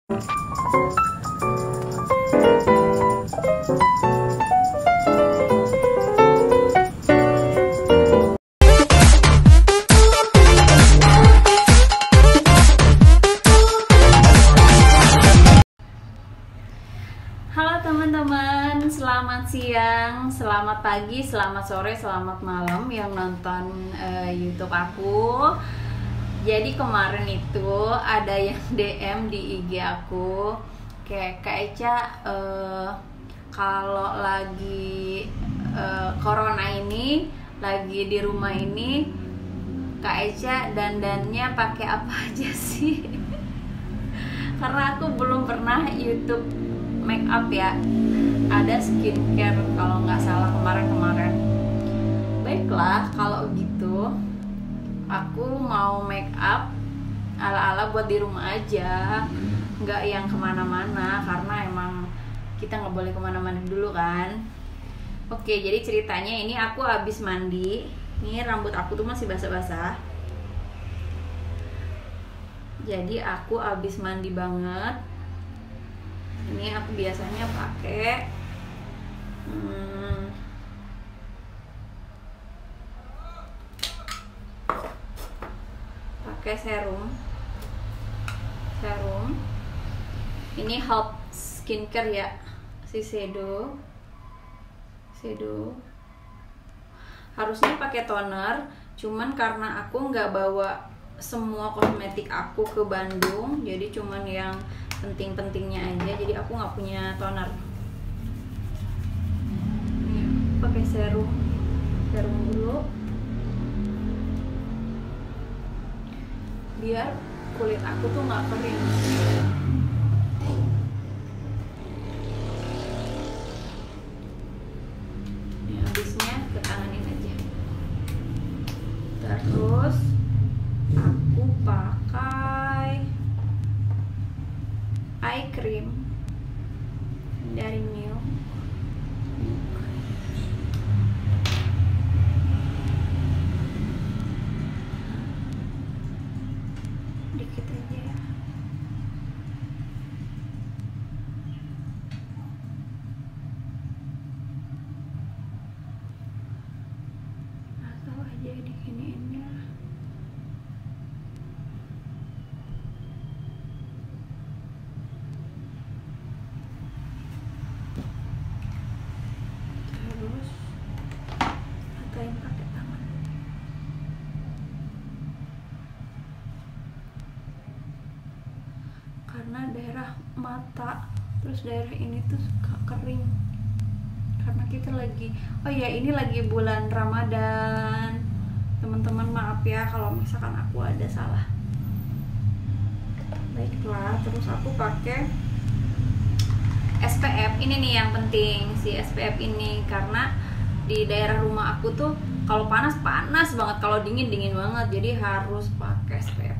Halo teman-teman, selamat siang, selamat pagi, selamat sore, selamat malam yang nonton YouTube aku. Jadi kemarin itu ada yang DM di IG aku, kayak Kak Eca, kalau lagi corona ini, lagi di rumah ini, Kak Eca dandannya pakai apa aja sih? Karena aku belum pernah YouTube make up ya, ada skincare kalau nggak salah kemarin. Baiklah kalau gitu, aku mau make up ala-ala buat di rumah aja, nggak yang kemana-mana karena emang kita nggak boleh kemana-mana dulu kan. Oke, jadi ceritanya ini aku habis mandi, ini rambut aku tuh masih basah-basah. Jadi aku habis mandi banget. Ini aku biasanya pakai serum. Ini Help Skincare ya, Shiseido. Harusnya pakai toner, cuman karena aku nggak bawa semua kosmetik aku ke Bandung, jadi cuman yang penting-pentingnya aja, jadi aku nggak punya toner. Pakai serum dulu biar kulit aku tuh nggak kering. Ini habisnya ke tanganin aja. Terus aku pakai eye cream dari New. Dikit aja ya. Atau aja diginiinnya. Terus ratain pakai tangan. Karena daerah mata terus daerah ini tuh suka kering karena kita lagi, oh ya ini lagi bulan Ramadan teman-teman, maaf ya kalau misalkan aku ada salah. Baiklah, terus aku pakai SPF ini nih yang penting, si SPF ini, karena di daerah rumah aku tuh kalau panas banget, kalau dingin banget, jadi harus pakai SPF.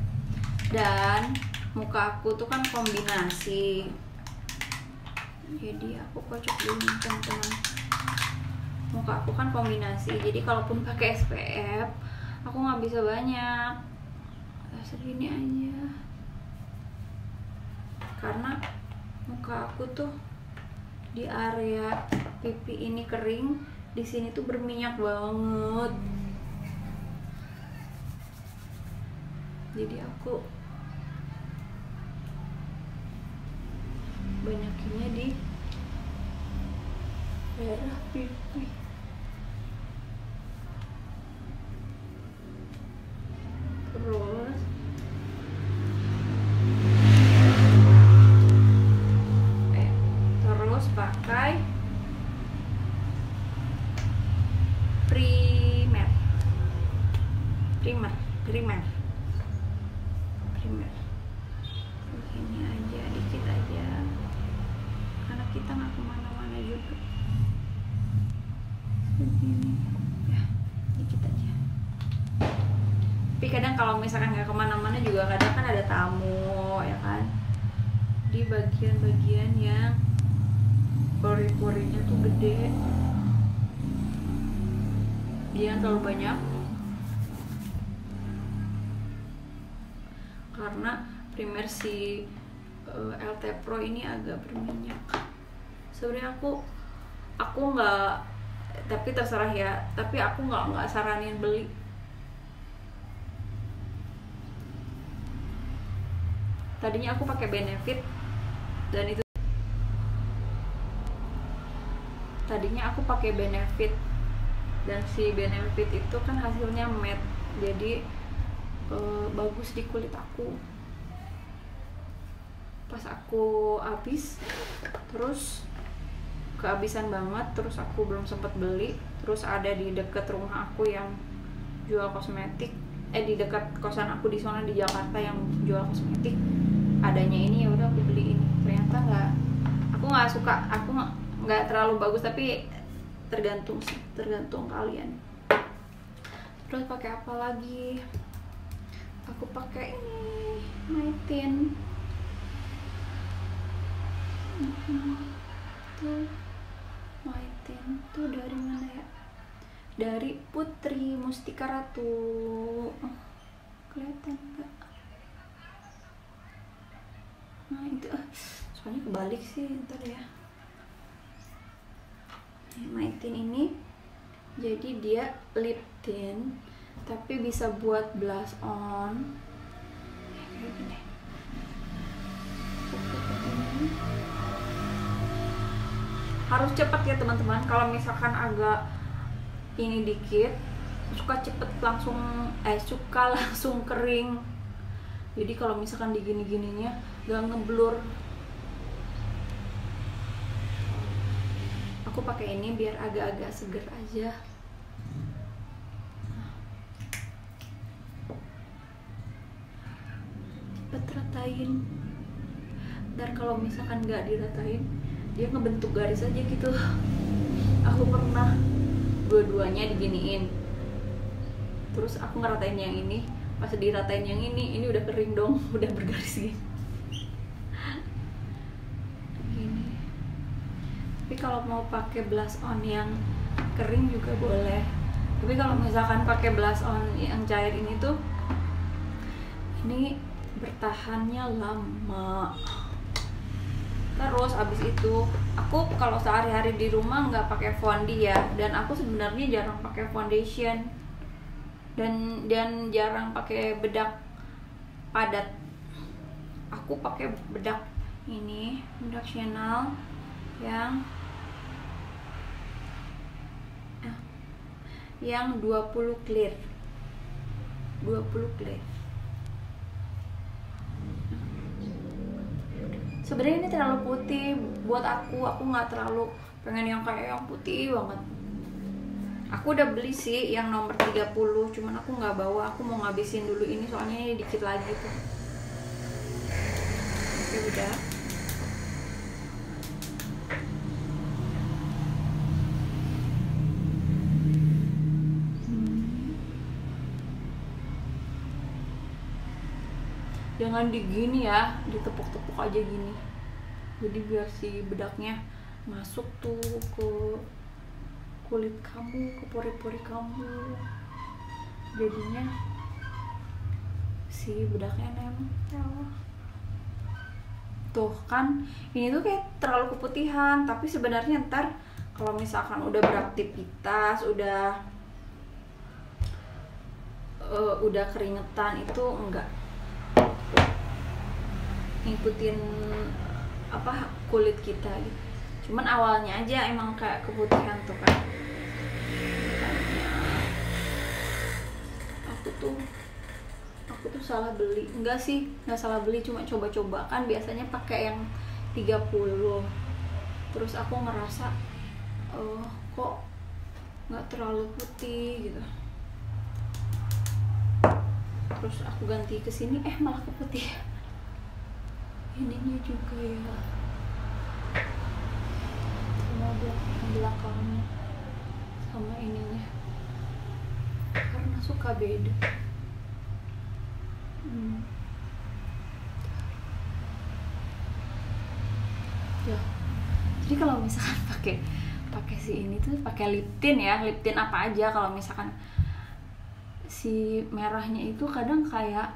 Dan muka aku tuh kan kombinasi, jadi aku kocok dulu teman-teman. Muka aku kan kombinasi, jadi kalaupun pakai SPF aku nggak bisa banyak, segini aja, karena muka aku tuh di area pipi ini kering, di sini tuh berminyak banget, jadi aku banyakinnya di daerah pipi. Terus pakai primer. Ini aja, dikit aja, karena kita nggak kemana-mana juga. Begini ya, dikit aja. Tapi kadang kalau misalkan nggak kemana-mana juga kadang kan ada tamu ya kan, di bagian-bagian yang pori-porinya tuh gede, jangan terlalu banyak karena primer si LT Pro ini agak berminyak. Sebenarnya aku nggak, tapi terserah ya, tapi aku nggak saranin beli. Tadinya aku pakai Benefit dan itu dan si Benefit itu kan hasilnya matte, jadi bagus di kulit aku. Pas aku habis, terus kehabisan banget, terus aku belum sempat beli. Terus ada di dekat rumah aku yang jual kosmetik, di dekat kosan aku di sana di Jakarta yang jual kosmetik, adanya ini, ya udah aku beli ini. Ternyata aku nggak suka, aku nggak terlalu bagus, tapi tergantung kalian. Terus pakai apa lagi? Aku pakai ini Maybelline tuh dari mana ya? Dari Putri Mustika Ratu. Kelihatan nggak? Nah itu soalnya kebalik sih, ntar ya. Maybelline ini jadi dia lip tint tapi bisa buat blush on kayak gini. Harus cepat ya teman-teman, kalau misalkan agak ini dikit suka langsung kering. Jadi kalau misalkan digini-gininya gak ngeblur. Aku pakai ini biar agak-agak seger aja. Cepet ratain. Dan kalau misalkan nggak diratain, dia ngebentuk garis aja gitu. Aku pernah dua-duanya diginiin, terus aku ngeratain yang ini, pas diratain yang ini udah kering dong, udah bergaris gini. Tapi kalau mau pakai blush on yang kering juga boleh. Tapi kalau misalkan pakai blush on yang cair ini tuh, ini bertahannya lama. Terus abis itu aku kalau sehari-hari di rumah nggak pakai foundation ya, dan aku sebenarnya jarang pakai foundation dan jarang pakai bedak padat. Aku pakai bedak ini, bedak Chanel yang 20 clear. Sebenarnya ini terlalu putih buat aku nggak terlalu pengen yang kayak yang putih banget. Aku udah beli sih yang nomor 30, cuman aku nggak bawa, aku mau ngabisin dulu ini soalnya ini dikit lagi tuh. Oke, udah. Jangan digini ya, ditepuk-tepuk aja gini. Jadi biar si bedaknya masuk tuh ke kulit kamu, ke pori-pori kamu. Jadinya si bedaknya nempel. Tuh kan, ini tuh kayak terlalu keputihan, tapi sebenarnya ntar kalau misalkan udah beraktivitas, udah keringetan itu enggak ngikutin kulit kita gitu. Cuman awalnya aja emang kayak keputihan tuh kan. Aku tuh salah beli. Enggak sih, nggak salah beli, cuma coba-coba kan biasanya pakai yang 30. Terus aku ngerasa kok nggak terlalu putih gitu. Terus aku ganti ke sini malah keputihan. Ininya juga ya, sama belakangnya sama ininya, karena suka beda. Ya, jadi kalau misalkan pakai si ini tuh pakai lip tint ya, lip tint apa aja. Kalau misalkan si merahnya itu kadang kayak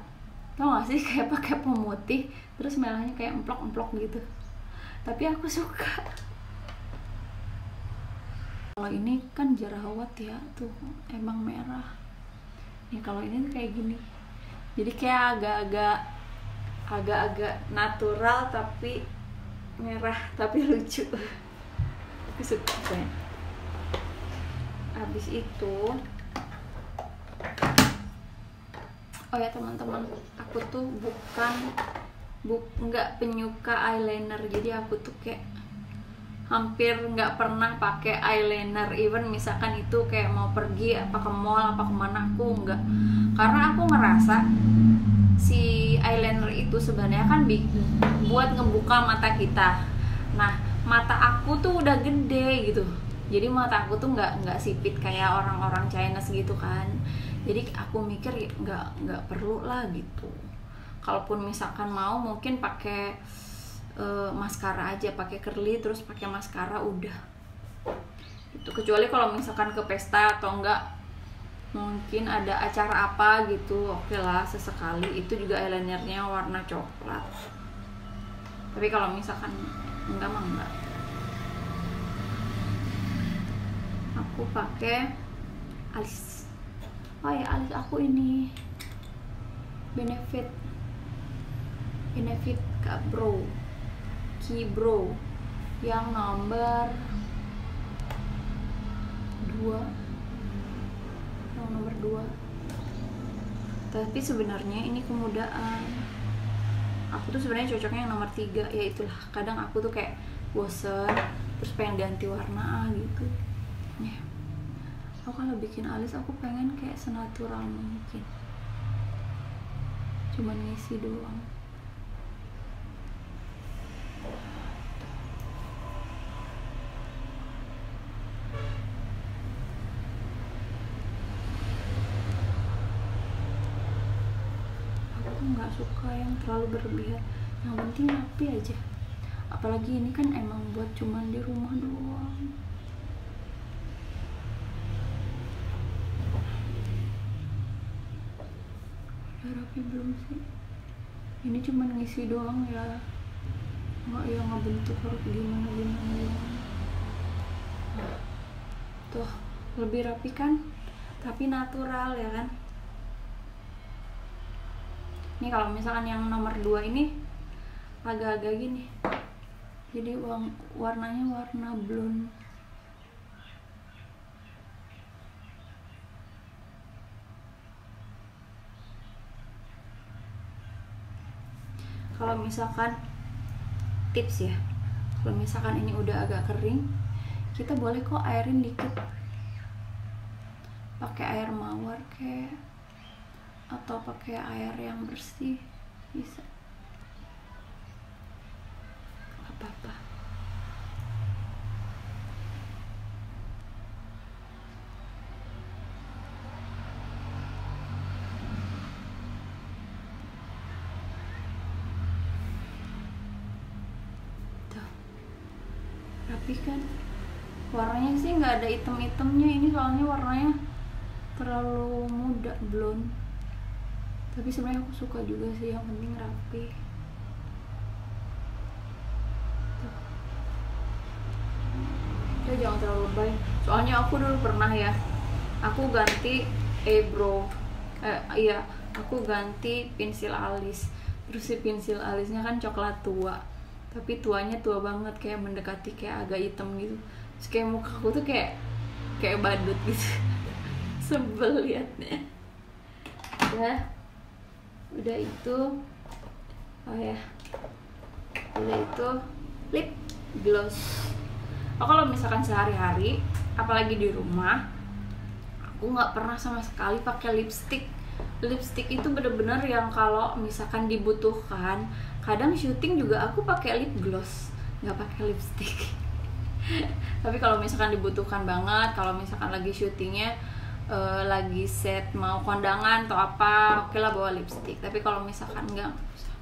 tau gak sih, kayak pakai pemutih terus merahnya kayak emplok-emplok gitu, tapi aku suka. Kalau ini kan jerawat ya, tuh emang merah ya. Kalau ini tuh kayak gini, jadi kayak agak-agak natural tapi merah tapi lucu. Aku suka. Habis itu, oh ya teman-teman, aku tuh nggak penyuka eyeliner, jadi aku tuh kayak hampir nggak pernah pakai eyeliner. Even misalkan itu kayak mau pergi apa ke mall apa kemana, aku nggak, karena aku ngerasa si eyeliner itu sebenarnya kan buat ngebuka mata kita. Nah, mata aku tuh udah gede gitu, jadi mata aku tuh nggak sipit kayak orang-orang Chinese gitu kan. Jadi aku mikir ya, nggak perlu lah gitu. Kalaupun misalkan mau, mungkin pakai maskara aja, pakai curly terus pakai maskara udah. Itu kecuali kalau misalkan ke pesta atau enggak mungkin ada acara apa gitu, oke lah sesekali. Itu juga eyelinernya warna coklat. Tapi kalau misalkan enggak mah enggak. Aku pakai alis. Oh ya, alis aku ini Benefit Kibro yang nomor 2. Tapi sebenarnya ini kemudahan. Aku tuh sebenarnya cocoknya yang nomor 3. Ya itulah, kadang aku tuh kayak bosen terus pengen ganti warna gitu ya. Aku kalau bikin alis aku pengen kayak senatural mungkin, cuman ngisi doang. Aku tuh nggak suka yang terlalu berlebihan, yang penting rapi aja. Apalagi ini kan emang buat cuman di rumah doang. Udah rapi belum sih? Ini cuma ngisi doang ya, nggak yang ngebentuk harus gimana. Tuh lebih rapi kan, tapi natural ya kan. Ini kalau misalkan yang nomor 2 ini agak-agak gini, jadi warnanya warna blonde. Kalau misalkan tips ya, kalau misalkan ini udah agak kering, kita boleh kok airin dikit, pakai air mawar kayak, atau pakai air yang bersih bisa, apa-apa. Rapi kan, warnanya sih nggak ada item-itemnya ini, soalnya warnanya terlalu muda blonde. Tapi sebenarnya aku suka juga sih, yang penting rapi. Tuh, jangan terlalu lebay. Soalnya aku dulu pernah ya, aku ganti eyebrow, aku ganti pensil alis. Terus si pensil alisnya kan coklat tua, tapi tuanya tua banget, kayak mendekati kayak agak hitam gitu. Terus kayak muka aku tuh kayak badut gitu. Sebel liatnya. Udah itu, oh ya, udah itu lip gloss. Kalau misalkan sehari-hari, apalagi di rumah, aku nggak pernah sama sekali pakai lipstick. Lipstick itu bener-bener yang kalau misalkan dibutuhkan. Kadang syuting juga aku pakai lip gloss, nggak pakai lipstick. Tapi kalau misalkan dibutuhkan banget, kalau misalkan lagi syutingnya, lagi set mau kondangan atau apa, oke lah bawa lipstick. Tapi kalau misalkan nggak usah.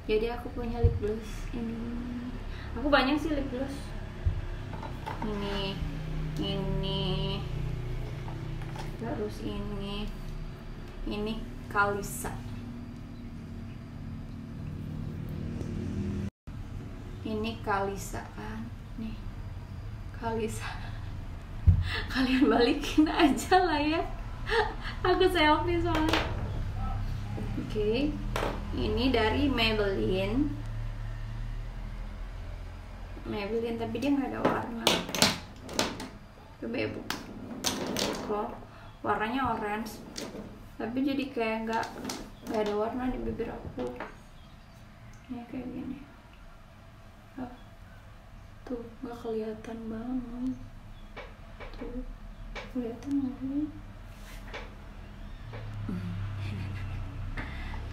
Jadi aku punya lip gloss ini. Aku banyak sih lip gloss. Ini, terus ini Kalisa. Ini Kalisa kan, nih Kalisa. Kalian balikin aja lah ya. Aku selfie soalnya. Oke, ini dari Maybelline tapi dia nggak ada warna. Coba ya bu, kok warnanya orange tapi jadi kayak nggak ada warna di bibir aku ya, kayak gini. Tuh nggak kelihatan banget, tuh kelihatan nggak?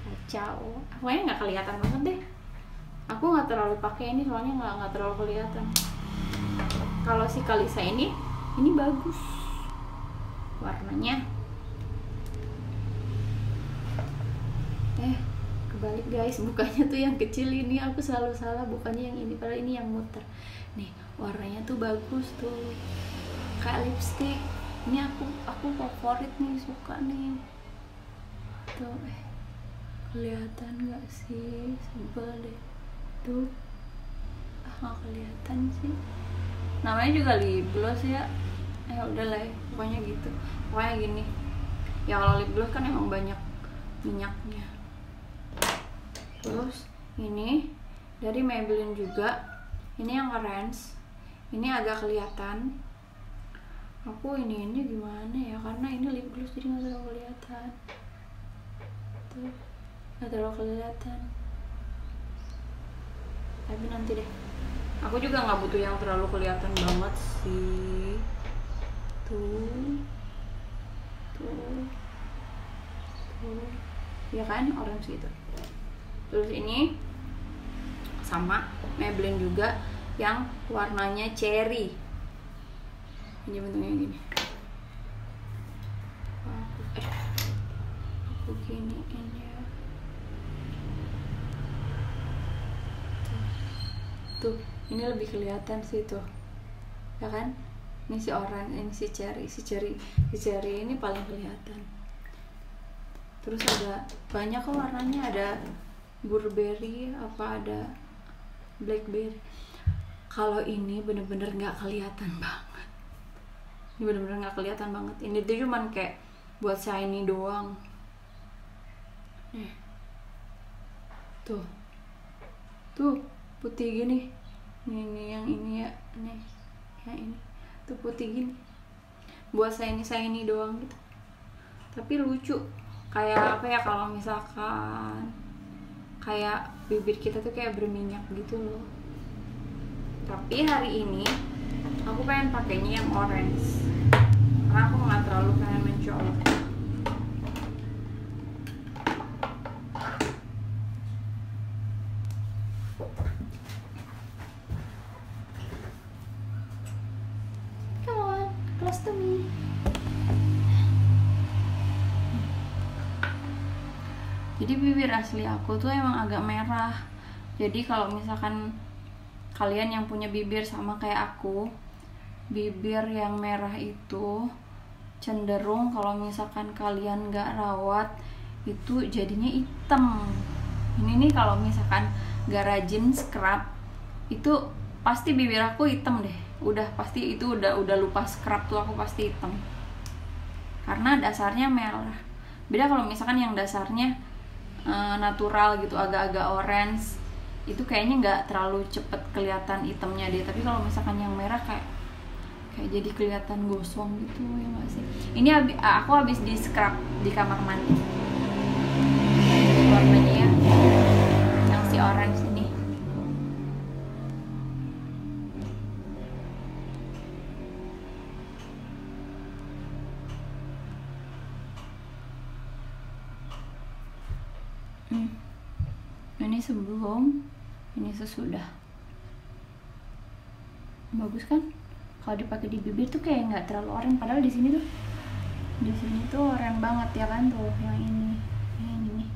Kacau, pokoknya nggak kelihatan banget deh. Aku nggak terlalu pakai ini soalnya nggak terlalu kelihatan. Kalau si Kalisa ini bagus warnanya. Kebalik guys, bukannya tuh yang kecil ini, aku selalu salah, bukannya yang ini, padahal ini yang muter. Nih warnanya tuh bagus tuh, kayak lipstick. Ini aku favorit nih, suka nih. Tuh kelihatan nggak sih? Sebel deh. Tuh nggak kelihatan sih. Namanya juga lip gloss ya. Udah lah ya, pokoknya gitu. Pokoknya gini. Ya kalau lip gloss kan emang banyak minyaknya. Terus ini dari Maybelline juga. Ini yang orange. Ini agak kelihatan. Aku ini gimana ya? Karena ini lip gloss jadi nggak terlalu kelihatan. Tuh, nggak terlalu kelihatan. Tapi nanti deh. Aku juga nggak butuh yang terlalu kelihatan banget sih. Tuh, ya kan orange gitu. Terus ini sama Maybelline juga yang warnanya cherry. Ini bentuknya gini. Aku giniin ya. Tuh, ini lebih kelihatan sih tuh. Ya kan? Ini si orange, ini si cherry. Si cherry ini paling kelihatan. Terus ada banyak kok warnanya, ada burberry, ada blackberry. Kalau ini bener-bener nggak kelihatan banget. Ini bener-bener nggak kelihatan banget. Ini tuh cuman kayak buat shiny doang. Tuh putih gini. Ini yang ini ya, nih yang ini tuh putih gini. Buat shiny doang gitu. Tapi lucu. Kayak apa ya, kalau misalkan kayak bibir kita tuh kayak berminyak gitu loh. Tapi hari ini aku pengen pakainya yang orange karena aku nggak terlalu pengen mencolok. Come on, close to me. Jadi bibir asli aku tuh emang agak merah. Jadi kalau misalkan kalian yang punya bibir sama kayak aku, bibir yang merah itu cenderung kalau misalkan kalian gak rawat itu jadinya hitam. Ini nih kalau misalkan gak rajin scrub itu pasti bibir aku hitam deh. Udah pasti itu udah lupa scrub tuh aku pasti hitam. Karena dasarnya merah. Beda kalau misalkan yang dasarnya natural gitu, agak-agak orange, itu kayaknya nggak terlalu cepet kelihatan hitamnya deh. Tapi kalau misalkan yang merah kayak jadi kelihatan gosong gitu ya nggak sih. Ini aku habis di scrub di kamar mandi. Warnanya ya, yang si orange ini. Ini sebelum, ini sesudah. Bagus kan? Kalau dipakai di bibir tuh kayak nggak terlalu oranye, padahal di sini tuh oranye banget ya kan tuh yang ini nih.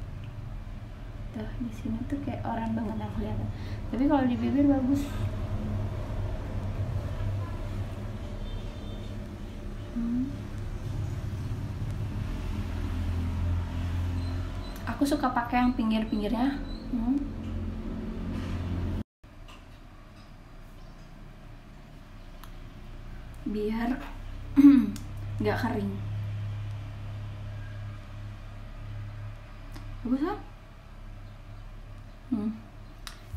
Tuh di sini tuh kayak oranye banget yang kelihatan. Tapi kalau di bibir bagus. Aku suka pakai yang pinggir-pinggirnya. biar nggak kering. Bagus kan?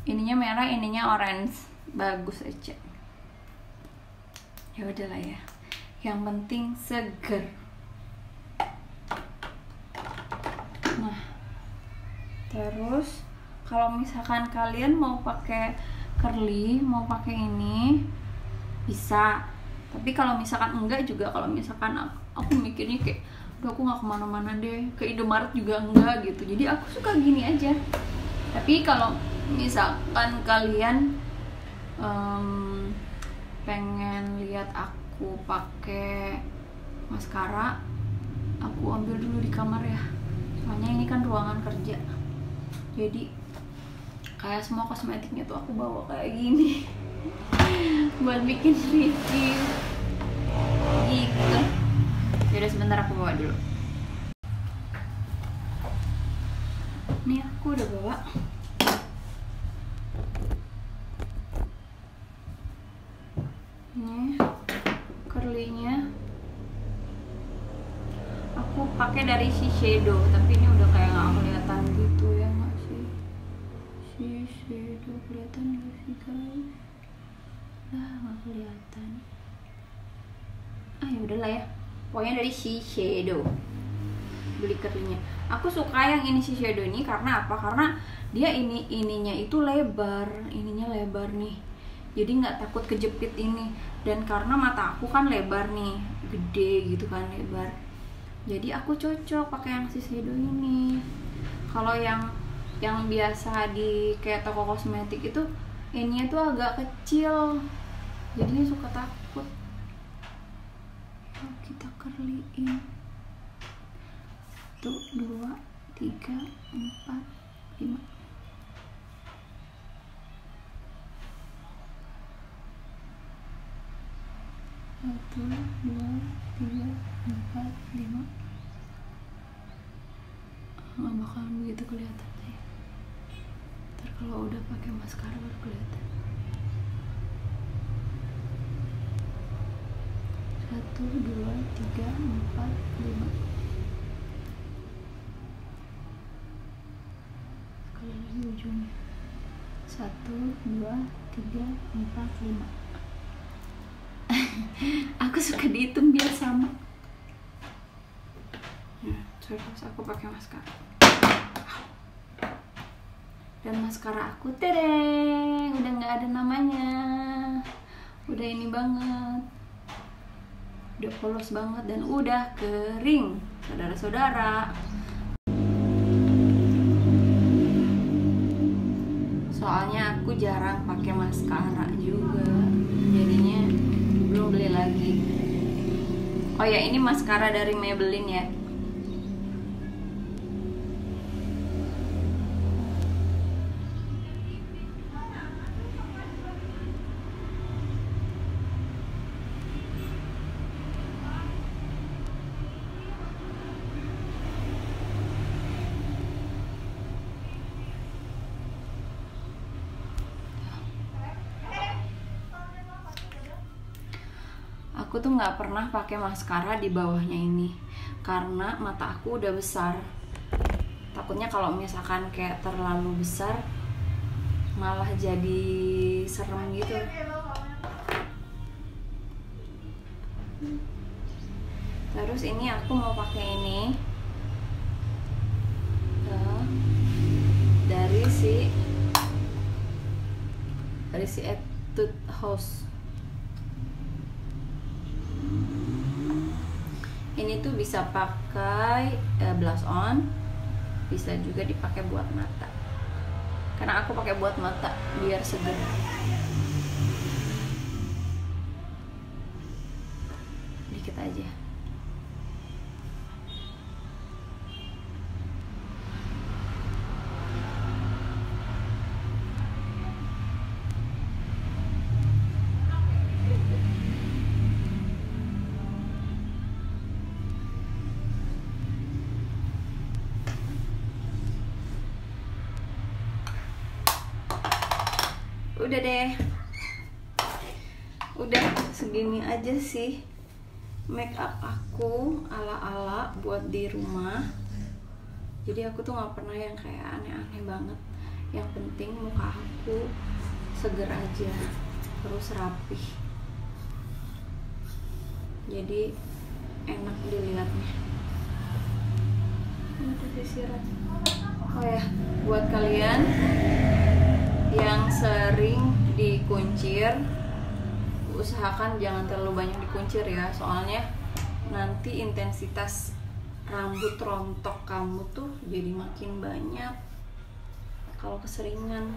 Ininya merah, ininya orange, bagus aja. Ya udahlah ya, yang penting seger. Nah, terus kalau misalkan kalian mau pakai curly, mau pakai ini bisa. Tapi kalau misalkan enggak juga, kalau misalkan aku mikirnya kayak udah aku nggak kemana-mana deh, ke Indomaret juga enggak gitu, jadi aku suka gini aja. Tapi kalau misalkan kalian pengen lihat aku pakai maskara, aku ambil dulu di kamar ya, soalnya ini kan ruangan kerja, jadi kayak semua kosmetiknya tuh aku bawa kayak gini buat bikin review gitu. Yaudah sebentar aku bawa dulu. Nih aku udah bawa. Nih curly-nya aku pakai dari Shiseido, tapi ini udah kayak nggak kelihatan gitu ya, nggak sih? Shiseido kelihatan nggak sih guys? Lah nggak kelihatan. Ya udahlah ya, pokoknya dari Shiseido beli curly-nya. Aku suka yang ini Shiseido ini karena apa? Karena dia ininya itu lebar, ininya lebar nih, jadi nggak takut kejepit ini. Dan karena mata aku kan lebar nih, gede gitu kan, lebar, jadi aku cocok pakai yang Shiseido ini. Kalau yang biasa di kayak toko kosmetik itu ininya tuh agak kecil, jadinya suka takut. Kita curlyin 1, 2, 3, 4, 5. Satu, 2, 3, 4, 5. Nggak bakalan begitu kelihatan sih. Ntar kalau udah pakai maskara baru kelihatan. 1, 2, 3, 4, 5. Sekali lagi ujungnya. 1, 2, 3, 4, 5. Aku suka dihitung biar sama. Terus aku pakai maskara. Dan maskara aku tereng, udah nggak ada namanya. Udah ini banget. Udah polos banget dan udah kering, saudara-saudara. Soalnya aku jarang pakai maskara juga, jadinya belum beli lagi. Oh ya, ini maskara dari Maybelline ya. Aku tuh nggak pernah pakai maskara di bawahnya ini karena mata aku udah besar. Takutnya kalau misalkan kayak terlalu besar malah jadi serem gitu. Terus ini aku mau pakai ini dari si Etude House. Ini tuh bisa pakai blush on, bisa juga dipakai buat mata. Karena aku pakai buat mata biar seger. Dikit aja. Udah deh. udah segini aja sih make up aku ala-ala buat di rumah. Jadi aku tuh nggak pernah yang kayak aneh-aneh banget. Yang penting muka aku seger aja, terus rapih, jadi enak dilihatnya. Ini tuh sisiran. Oh ya, buat kalian yang sering dikuncir, usahakan jangan terlalu banyak dikuncir ya, soalnya nanti intensitas rambut rontok kamu tuh jadi makin banyak kalau keseringan.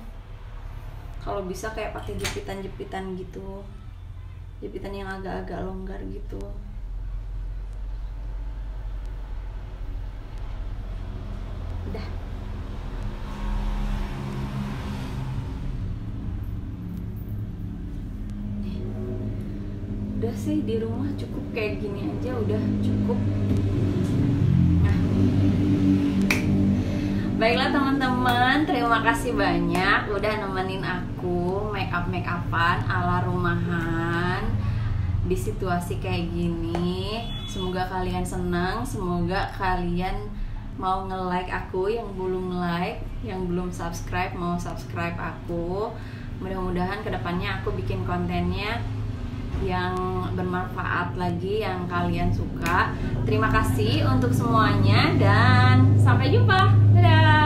Kalau bisa kayak pakai jepitan-jepitan gitu, jepitan yang agak-agak longgar gitu. Udah. Udah sih, di rumah cukup kayak gini aja udah cukup. Nah. Baiklah teman-teman, terima kasih banyak udah nemenin aku make upan ala rumahan di situasi kayak gini. Semoga kalian senang, semoga kalian mau nge-like aku, yang belum like, yang belum subscribe mau subscribe aku. Mudah-mudahan kedepannya aku bikin kontennya yang bermanfaat lagi, yang kalian suka. Terima kasih untuk semuanya dan sampai jumpa. Dadah.